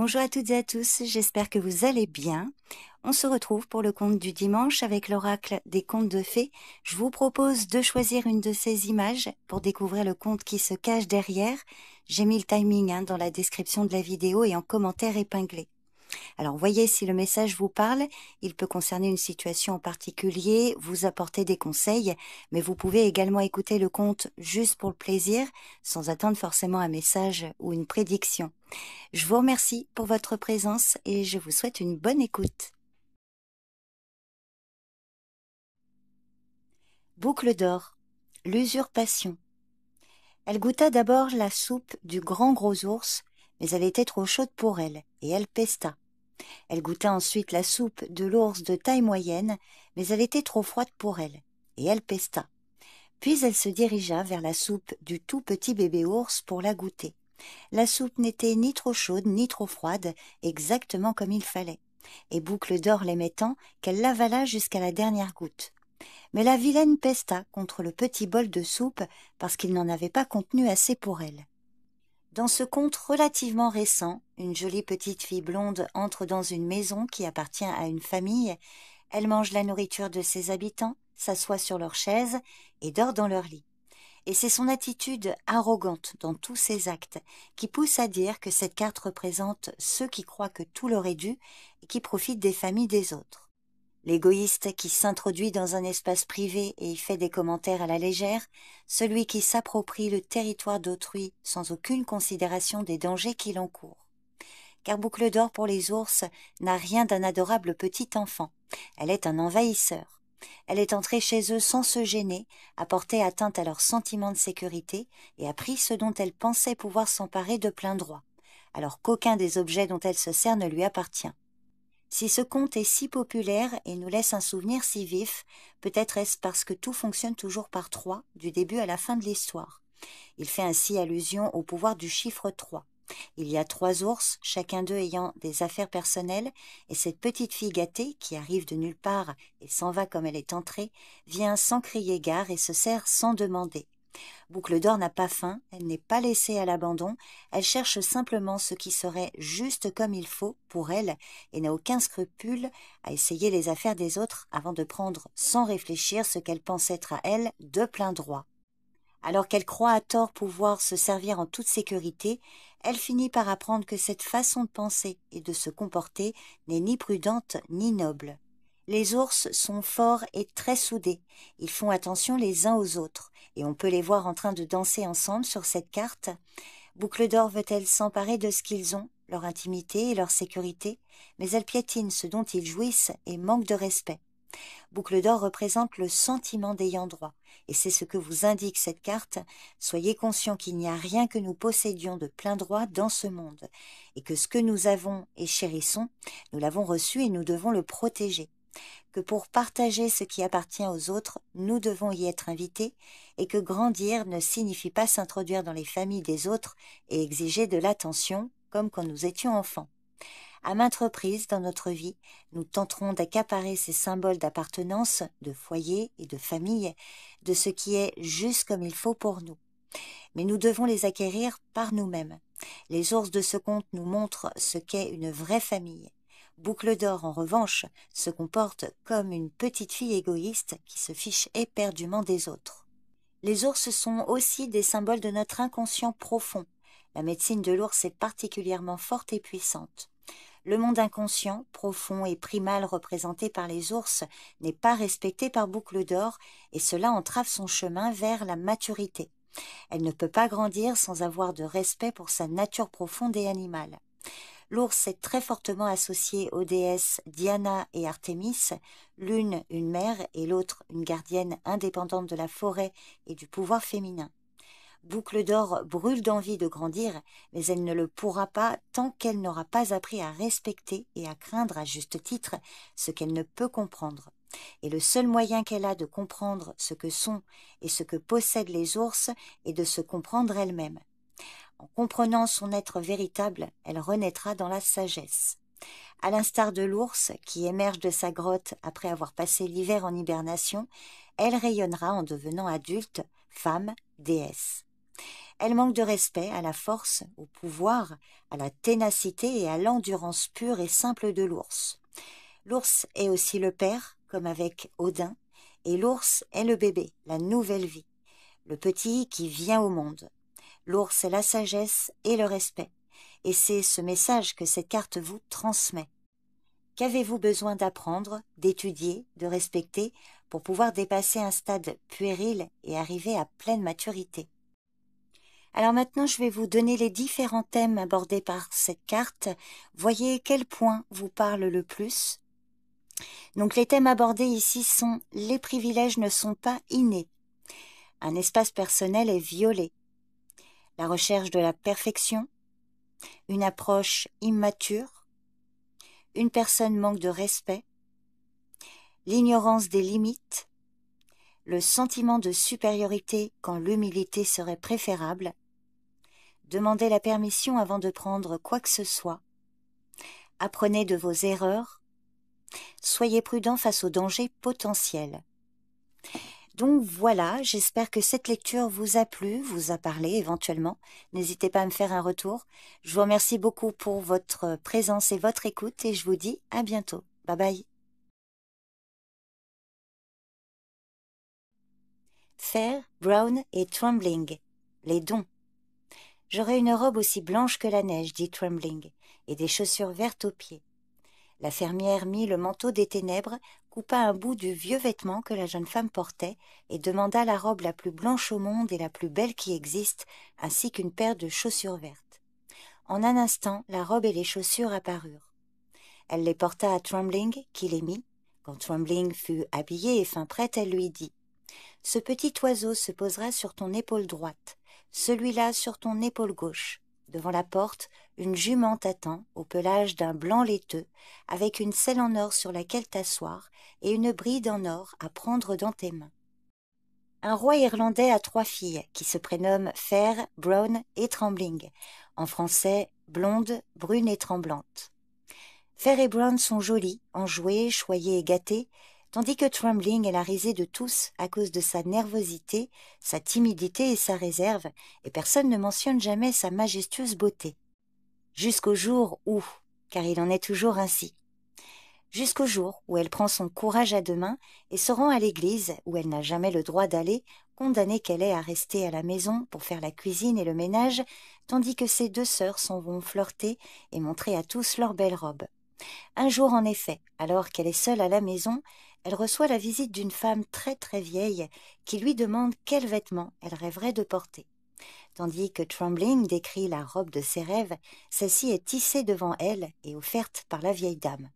Bonjour à toutes et à tous, j'espère que vous allez bien. On se retrouve pour le conte du dimanche avec l'oracle des contes de fées. Je vous propose de choisir une de ces images pour découvrir le conte qui se cache derrière. J'ai mis le timing dans la description de la vidéo et en commentaire épinglé. Alors voyez si le message vous parle, il peut concerner une situation en particulier, vous apporter des conseils, mais vous pouvez également écouter le conte juste pour le plaisir, sans attendre forcément un message ou une prédiction. Je vous remercie pour votre présence et je vous souhaite une bonne écoute. Boucle d'or, l'usurpation. Elle goûta d'abord la soupe du grand gros ours, mais elle était trop chaude pour elle, et elle pesta. Elle goûta ensuite la soupe de l'ours de taille moyenne, mais elle était trop froide pour elle, et elle pesta. Puis elle se dirigea vers la soupe du tout petit bébé ours pour la goûter. La soupe n'était ni trop chaude ni trop froide, exactement comme il fallait. Et Boucle d'or l'aimait tant qu'elle l'avala jusqu'à la dernière goutte. Mais la vilaine pesta contre le petit bol de soupe parce qu'il n'en avait pas contenu assez pour elle. Dans ce conte relativement récent, une jolie petite fille blonde entre dans une maison qui appartient à une famille. Elle mange la nourriture de ses habitants, s'assoit sur leur chaise et dort dans leur lit. Et c'est son attitude arrogante dans tous ses actes qui pousse à dire que cette carte représente ceux qui croient que tout leur est dû et qui profitent des familles des autres. L'égoïste qui s'introduit dans un espace privé et y fait des commentaires à la légère, celui qui s'approprie le territoire d'autrui sans aucune considération des dangers qu'il encourt. Car Boucle d'or pour les ours n'a rien d'un adorable petit enfant, elle est un envahisseur. Elle est entrée chez eux sans se gêner, a porté atteinte à leur sentiment de sécurité et a pris ce dont elle pensait pouvoir s'emparer de plein droit, alors qu'aucun des objets dont elle se sert ne lui appartient. Si ce conte est si populaire et nous laisse un souvenir si vif, peut-être est-ce parce que tout fonctionne toujours par 3, du début à la fin de l'histoire. Il fait ainsi allusion au pouvoir du chiffre 3. Il y a 3 ours, chacun d'eux ayant des affaires personnelles, et cette petite fille gâtée, qui arrive de nulle part et s'en va comme elle est entrée, vient sans crier gare et se sert sans demander. Boucle d'or n'a pas faim, elle n'est pas laissée à l'abandon, elle cherche simplement ce qui serait juste comme il faut pour elle et n'a aucun scrupule à essayer les affaires des autres avant de prendre sans réfléchir ce qu'elle pense être à elle de plein droit. Alors qu'elle croit à tort pouvoir se servir en toute sécurité, elle finit par apprendre que cette façon de penser et de se comporter n'est ni prudente ni noble. Les ours sont forts et très soudés, ils font attention les uns aux autres, et on peut les voir en train de danser ensemble sur cette carte. Boucle d'or veut-elle s'emparer de ce qu'ils ont, leur intimité et leur sécurité, mais elle piétine ce dont ils jouissent et manque de respect. Boucle d'or représente le sentiment d'ayant droit, et c'est ce que vous indique cette carte. Soyez conscients qu'il n'y a rien que nous possédions de plein droit dans ce monde, et que ce que nous avons et chérissons, nous l'avons reçu et nous devons le protéger. Que pour partager ce qui appartient aux autres, nous devons y être invités, et que grandir ne signifie pas s'introduire dans les familles des autres et exiger de l'attention, comme quand nous étions enfants. À maintes reprises dans notre vie, nous tenterons d'accaparer ces symboles d'appartenance, de foyer et de famille, de ce qui est juste comme il faut pour nous. Mais nous devons les acquérir par nous-mêmes. Les ours de ce conte nous montrent ce qu'est une vraie famille. Boucle d'or, en revanche, se comporte comme une petite fille égoïste qui se fiche éperdument des autres. Les ours sont aussi des symboles de notre inconscient profond. La médecine de l'ours est particulièrement forte et puissante. Le monde inconscient, profond et primal représenté par les ours n'est pas respecté par Boucle d'or et cela entrave son chemin vers la maturité. Elle ne peut pas grandir sans avoir de respect pour sa nature profonde et animale. L'ours est très fortement associé aux déesses Diana et Artémis, l'une une mère et l'autre une gardienne indépendante de la forêt et du pouvoir féminin. Boucle d'or brûle d'envie de grandir, mais elle ne le pourra pas tant qu'elle n'aura pas appris à respecter et à craindre à juste titre ce qu'elle ne peut comprendre. Et le seul moyen qu'elle a de comprendre ce que sont et ce que possèdent les ours est de se comprendre elle-même. En comprenant son être véritable, elle renaîtra dans la sagesse. À l'instar de l'ours qui émerge de sa grotte après avoir passé l'hiver en hibernation, elle rayonnera en devenant adulte, femme, déesse. Elle manque de respect à la force, au pouvoir, à la ténacité et à l'endurance pure et simple de l'ours. L'ours est aussi le père, comme avec Odin, et l'ours est le bébé, la nouvelle vie, le petit qui vient au monde. L'ours est la sagesse et le respect, et c'est ce message que cette carte vous transmet. Qu'avez-vous besoin d'apprendre, d'étudier, de respecter pour pouvoir dépasser un stade puéril et arriver à pleine maturité? Alors maintenant, je vais vous donner les différents thèmes abordés par cette carte. Voyez quel point vous parle le plus. Donc les thèmes abordés ici sont « Les privilèges ne sont pas innés »,« Un espace personnel est violé »,« La recherche de la perfection »,« Une approche immature »,« Une personne manque de respect »,« L'ignorance des limites »,« Le sentiment de supériorité quand l'humilité serait préférable », Demandez la permission avant de prendre quoi que ce soit. Apprenez de vos erreurs. Soyez prudent face aux dangers potentiels. Donc voilà, j'espère que cette lecture vous a plu, vous a parlé éventuellement. N'hésitez pas à me faire un retour. Je vous remercie beaucoup pour votre présence et votre écoute et je vous dis à bientôt. Bye bye. Fair, Brown et Trembling. Les dons. J'aurais une robe aussi blanche que la neige, dit Trembling, et des chaussures vertes aux pieds. La fermière mit le manteau des ténèbres, coupa un bout du vieux vêtement que la jeune femme portait et demanda la robe la plus blanche au monde et la plus belle qui existe, ainsi qu'une paire de chaussures vertes. En un instant, la robe et les chaussures apparurent. Elle les porta à Trembling, qui les mit. Quand Trembling fut habillée et fin prête, elle lui dit « Ce petit oiseau se posera sur ton épaule droite, celui-là sur ton épaule gauche. » Devant la porte, une jument t'attend, au pelage d'un blanc laiteux, avec une selle en or sur laquelle t'asseoir et une bride en or à prendre dans tes mains. Un roi irlandais a 3 filles, qui se prénomment Fair, Brown et Trembling. En français, blonde, brune et tremblante. Fair et Brown sont jolies, enjouées, choyées et gâtées, tandis que Trembling est la risée de tous à cause de sa nervosité, sa timidité et sa réserve, et personne ne mentionne jamais sa majestueuse beauté. Jusqu'au jour où, car il en est toujours ainsi. Jusqu'au jour où elle prend son courage à 2 mains et se rend à l'église où elle n'a jamais le droit d'aller, condamnée qu'elle est à rester à la maison pour faire la cuisine et le ménage, tandis que ses 2 sœurs s'en vont flirter et montrer à tous leurs belles robes. Un jour, en effet, alors qu'elle est seule à la maison, elle reçoit la visite d'une femme très très vieille qui lui demande quels vêtements elle rêverait de porter. Tandis que Trembling décrit la robe de ses rêves, celle-ci est tissée devant elle et offerte par la vieille dame.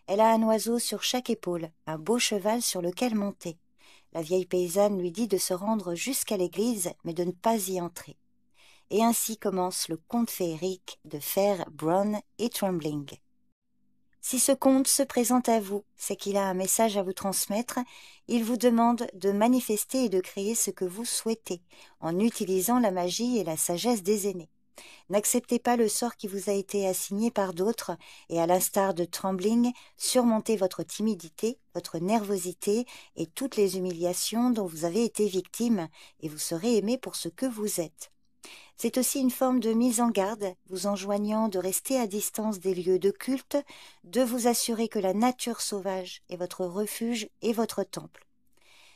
Elle a un oiseau sur chaque épaule, un beau cheval sur lequel monter. La vieille paysanne lui dit de se rendre jusqu'à l'église, mais de ne pas y entrer. Et ainsi commence le conte féerique de Fair, Brown et Trembling. Si ce conte se présente à vous, c'est qu'il a un message à vous transmettre. Il vous demande de manifester et de créer ce que vous souhaitez, en utilisant la magie et la sagesse des aînés. N'acceptez pas le sort qui vous a été assigné par d'autres et à l'instar de Trembling, surmontez votre timidité, votre nervosité et toutes les humiliations dont vous avez été victime et vous serez aimé pour ce que vous êtes. C'est aussi une forme de mise en garde, vous enjoignant de rester à distance des lieux de culte, de vous assurer que la nature sauvage est votre refuge et votre temple.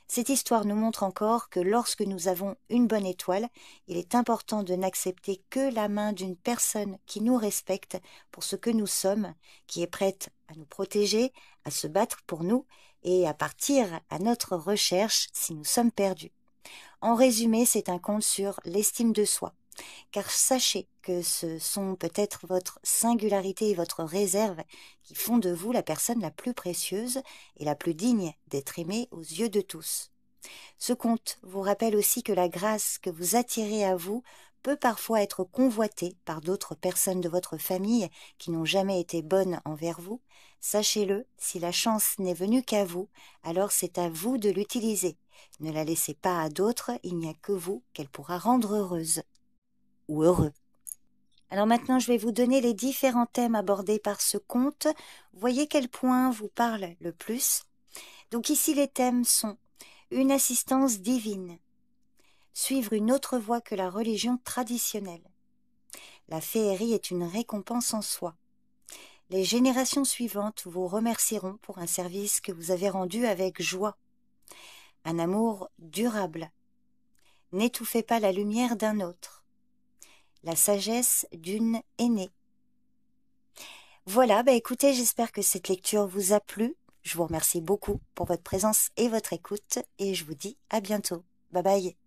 Cette histoire nous montre encore que lorsque nous avons une bonne étoile, il est important de n'accepter que la main d'une personne qui nous respecte pour ce que nous sommes, qui est prête à nous protéger, à se battre pour nous et à partir à notre recherche si nous sommes perdus. En résumé, c'est un conte sur l'estime de soi. Car sachez que ce sont peut-être votre singularité et votre réserve qui font de vous la personne la plus précieuse et la plus digne d'être aimée aux yeux de tous. Ce conte vous rappelle aussi que la grâce que vous attirez à vous peut parfois être convoitée par d'autres personnes de votre famille qui n'ont jamais été bonnes envers vous. Sachez-le, si la chance n'est venue qu'à vous, alors c'est à vous de l'utiliser. Ne la laissez pas à d'autres, il n'y a que vous qu'elle pourra rendre heureuse. Ou heureux. Alors maintenant, je vais vous donner les différents thèmes abordés par ce conte. Voyez quel point vous parle le plus. Donc ici, les thèmes sont une assistance divine, suivre une autre voie que la religion traditionnelle. La féerie est une récompense en soi. Les générations suivantes vous remercieront pour un service que vous avez rendu avec joie. Un amour durable. N'étouffez pas la lumière d'un autre. La sagesse d'une aînée. Voilà, écoutez, j'espère que cette lecture vous a plu. Je vous remercie beaucoup pour votre présence et votre écoute et je vous dis à bientôt. Bye bye.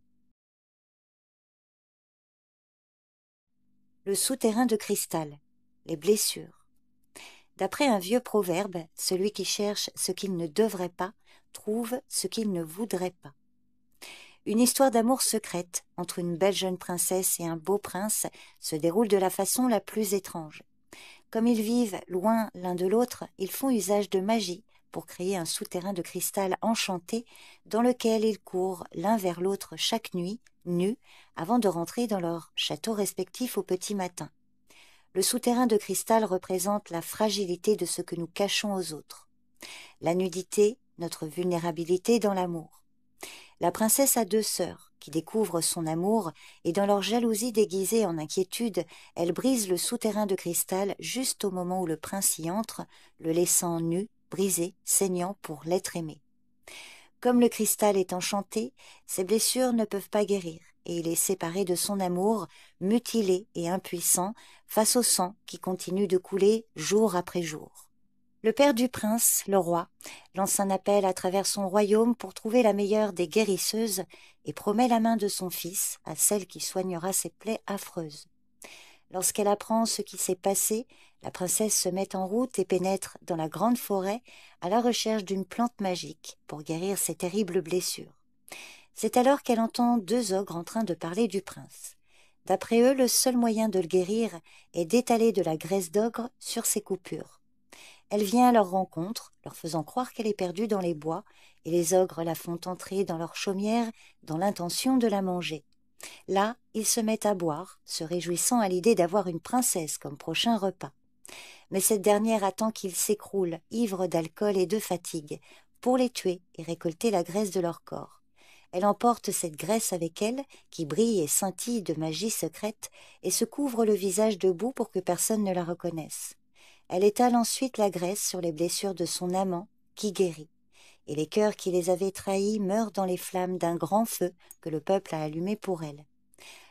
Le souterrain de cristal. Les blessures. D'après un vieux proverbe, celui qui cherche ce qu'il ne devrait pas trouve ce qu'il ne voudrait pas. Une histoire d'amour secrète entre une belle jeune princesse et un beau prince se déroule de la façon la plus étrange. Comme ils vivent loin l'un de l'autre, ils font usage de magie pour créer un souterrain de cristal enchanté dans lequel ils courent l'un vers l'autre chaque nuit, nus, avant de rentrer dans leurs châteaux respectifs au petit matin. Le souterrain de cristal représente la fragilité de ce que nous cachons aux autres. La nudité, notre vulnérabilité dans l'amour. La princesse a 2 sœurs qui découvrent son amour et dans leur jalousie déguisée en inquiétude, elles brisent le souterrain de cristal juste au moment où le prince y entre, le laissant nu, brisé, saignant pour l'être aimé. Comme le cristal est enchanté, ses blessures ne peuvent pas guérir et il est séparé de son amour, mutilé et impuissant face au sang qui continue de couler jour après jour. Le père du prince, le roi, lance un appel à travers son royaume pour trouver la meilleure des guérisseuses et promet la main de son fils à celle qui soignera ses plaies affreuses. Lorsqu'elle apprend ce qui s'est passé, la princesse se met en route et pénètre dans la grande forêt à la recherche d'une plante magique pour guérir ses terribles blessures. C'est alors qu'elle entend 2 ogres en train de parler du prince. D'après eux, le seul moyen de le guérir est d'étaler de la graisse d'ogre sur ses coupures. Elle vient à leur rencontre, leur faisant croire qu'elle est perdue dans les bois, et les ogres la font entrer dans leur chaumière dans l'intention de la manger. Là, ils se mettent à boire, se réjouissant à l'idée d'avoir une princesse comme prochain repas. Mais cette dernière attend qu'ils s'écroulent, ivres d'alcool et de fatigue, pour les tuer et récolter la graisse de leur corps. Elle emporte cette graisse avec elle, qui brille et scintille de magie secrète, et se couvre le visage de boue pour que personne ne la reconnaisse. Elle étale ensuite la graisse sur les blessures de son amant, qui guérit. Et les cœurs qui les avaient trahis meurent dans les flammes d'un grand feu que le peuple a allumé pour elle.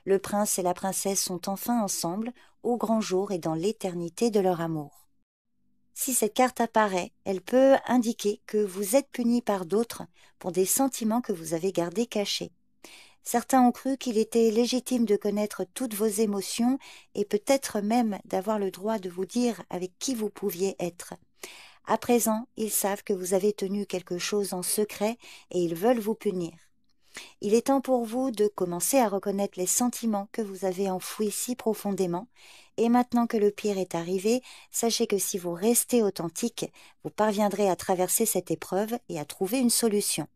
Le prince et la princesse sont enfin ensemble, au grand jour et dans l'éternité de leur amour. Si cette carte apparaît, elle peut indiquer que vous êtes puni par d'autres pour des sentiments que vous avez gardés cachés. Certains ont cru qu'il était légitime de connaître toutes vos émotions et peut-être même d'avoir le droit de vous dire avec qui vous pouviez être. À présent, ils savent que vous avez tenu quelque chose en secret et ils veulent vous punir. Il est temps pour vous de commencer à reconnaître les sentiments que vous avez enfouis si profondément. Et maintenant que le pire est arrivé, sachez que si vous restez authentique, vous parviendrez à traverser cette épreuve et à trouver une solution.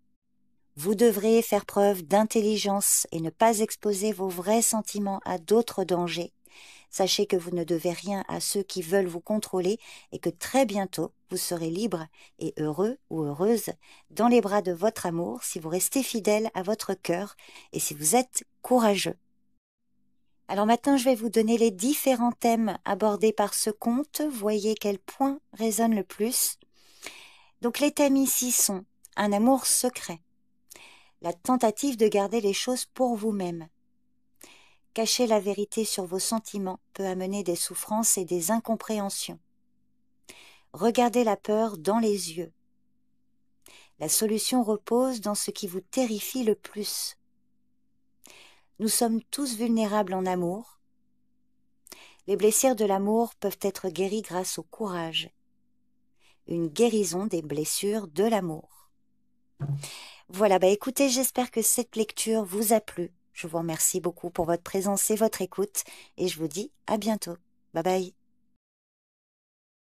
Vous devrez faire preuve d'intelligence et ne pas exposer vos vrais sentiments à d'autres dangers. Sachez que vous ne devez rien à ceux qui veulent vous contrôler et que très bientôt, vous serez libre et heureux ou heureuse dans les bras de votre amour si vous restez fidèle à votre cœur et si vous êtes courageux. Alors maintenant, je vais vous donner les différents thèmes abordés par ce conte. Voyez quel point résonne le plus. Donc les thèmes ici sont un amour secret, la tentative de garder les choses pour vous-même. Cacher la vérité sur vos sentiments peut amener des souffrances et des incompréhensions. Regardez la peur dans les yeux. La solution repose dans ce qui vous terrifie le plus. Nous sommes tous vulnérables en amour. Les blessures de l'amour peuvent être guéries grâce au courage. Une guérison des blessures de l'amour. Voilà, écoutez, j'espère que cette lecture vous a plu. Je vous remercie beaucoup pour votre présence et votre écoute et je vous dis à bientôt. Bye bye.